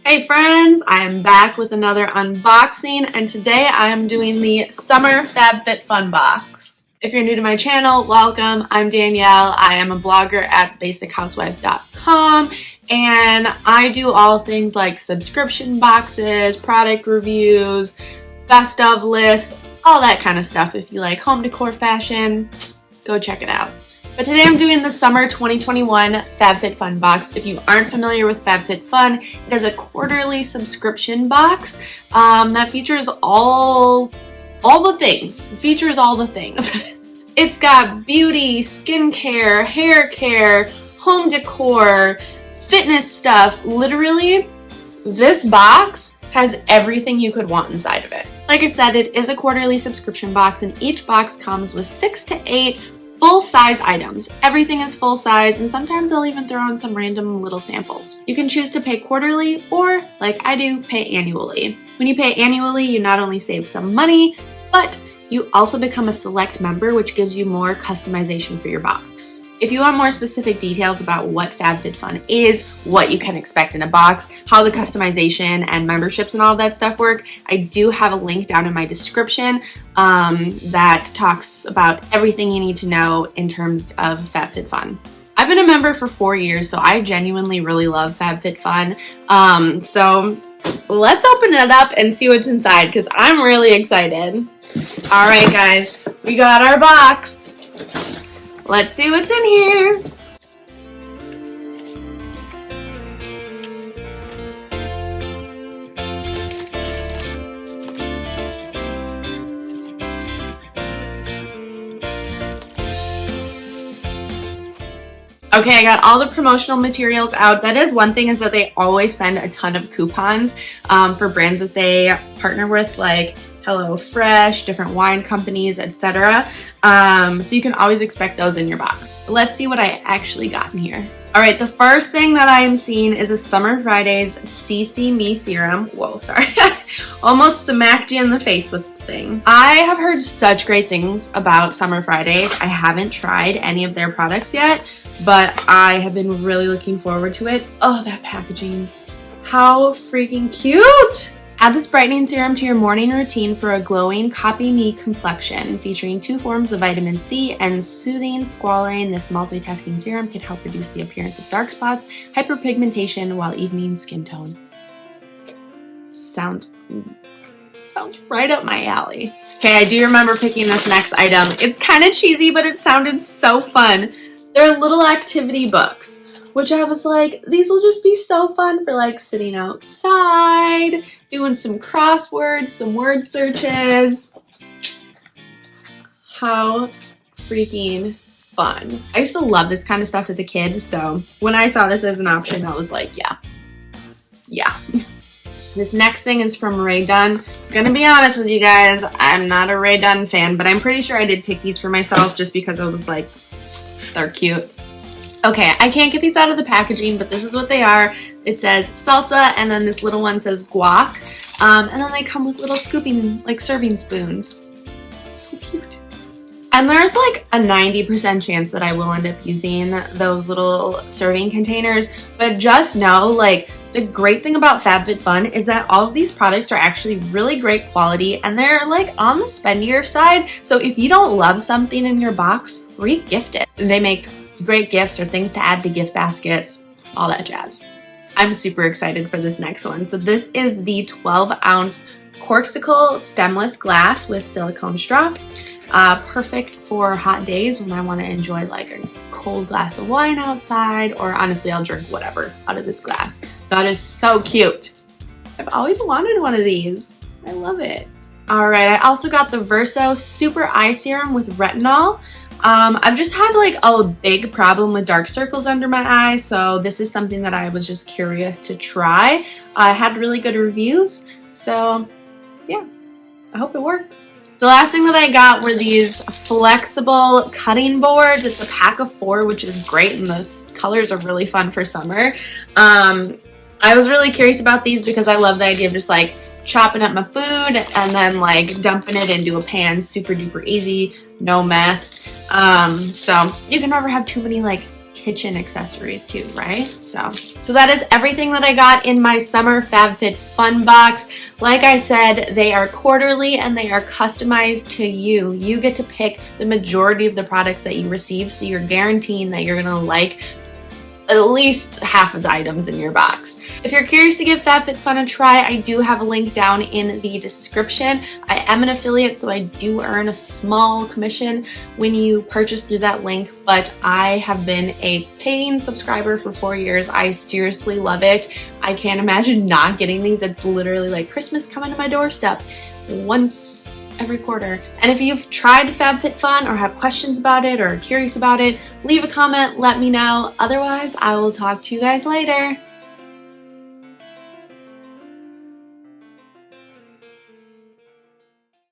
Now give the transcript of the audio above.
Hey friends, I am back with another unboxing, and today I am doing the Summer FabFitFun box. If you're new to my channel, welcome. I'm Danielle. I am a blogger at basichousewife.com, and I do all things like subscription boxes, product reviews, best of lists, all that kind of stuff. If you like home decor fashion, go check it out. But today I'm doing the Summer 2021 FabFitFun box. If you aren't familiar with FabFitFun, it is a quarterly subscription box that features all the things. It features all the things. It's got beauty, skincare, hair care, home decor, fitness stuff. Literally, this box has everything you could want inside of it. Like I said, it is a quarterly subscription box, and each box comes with 6 to 8 full-size items. Everything is full-size, and sometimes I'll even throw in some random little samples. You can choose to pay quarterly or, like I do, pay annually. When you pay annually, you not only save some money, but you also become a select member, which gives you more customization for your box. If you want more specific details about what FabFitFun is, what you can expect in a box, how the customization and memberships and all that stuff work, I do have a link down in my description that talks about everything you need to know in terms of FabFitFun. I've been a member for 4 years, so I genuinely really love FabFitFun. So let's open it up and see what's inside, because I'm really excited. All right, guys, we got our box. Let's see what's in here. Okay, I got all the promotional materials out. That is one thing, is that they always send a ton of coupons for brands that they partner with, like HelloFresh, different wine companies, etc. So you can always expect those in your box. Let's see what I actually got in here. All right, the first thing that I am seeing is a Summer Fridays CC Me Serum. Whoa, sorry. Almost smacked you in the face with the thing. I have heard such great things about Summer Fridays. I haven't tried any of their products yet, but I have been really looking forward to it. Oh, that packaging. How freaking cute! Add this brightening serum to your morning routine for a glowing Copy Me complexion, featuring 2 forms of vitamin C and soothing squalane. This multitasking serum can help reduce the appearance of dark spots, hyperpigmentation, while evening skin tone. Sounds right up my alley. Okay, I do remember picking this next item. It's kind of cheesy, but it sounded so fun. They're little activity books, which I was like, these will just be so fun for like sitting outside, doing some crosswords, some word searches. How freaking fun. I used to love this kind of stuff as a kid, so when I saw this as an option, I was like, yeah. This next thing is from Rae Dunn. Gonna be honest with you guys, I'm not a Rae Dunn fan, but I'm pretty sure I did pick these for myself just because I was like, they're cute. Okay, I can't get these out of the packaging, but this is what they are. It says salsa, and then this little one says guac. And then they come with little scooping, like serving spoons. So cute. And there's like a 90% chance that I will end up using those little serving containers. But just know, like, the great thing about FabFitFun is that all of these products are actually really great quality, and they're like on the spendier side. So if you don't love something in your box, re-gift it. They make great gifts or things to add to gift baskets, all that jazz. I'm super excited for this next one. So this is the 12-ounce Corksicle stemless glass with silicone straw. Perfect for hot days when I want to enjoy like a cold glass of wine outside, or honestly, I'll drink whatever out of this glass. That is so cute. I've always wanted one of these. I love it. All right, I also got the Verso Super Eye Serum with retinol. I've just had like a big problem with dark circles under my eyes, so this is something that I was just curious to try. I had really good reviews, so yeah, I hope it works. The last thing that I got were these flexible cutting boards. It's a pack of 4, which is great, and those colors are really fun for summer. I was really curious about these because I love the idea of just like chopping up my food and then like dumping it into a pan, super duper easy, no mess. So you can never have too many like kitchen accessories too, right? So that is everything that I got in my summer FabFitFun box. Like I said, they are quarterly and they are customized to you. You get to pick the majority of the products that you receive, so you're guaranteeing that you're gonna like at least half of the items in your box. If you're curious to give FabFitFun a try, I do have a link down in the description. I am an affiliate, so I do earn a small commission when you purchase through that link, but I have been a paying subscriber for 4 years. I seriously love it. I can't imagine not getting these. It's literally like Christmas coming to my doorstep once every quarter. And if you've tried FabFitFun or have questions about it or are curious about it, leave a comment, let me know. Otherwise, I will talk to you guys later.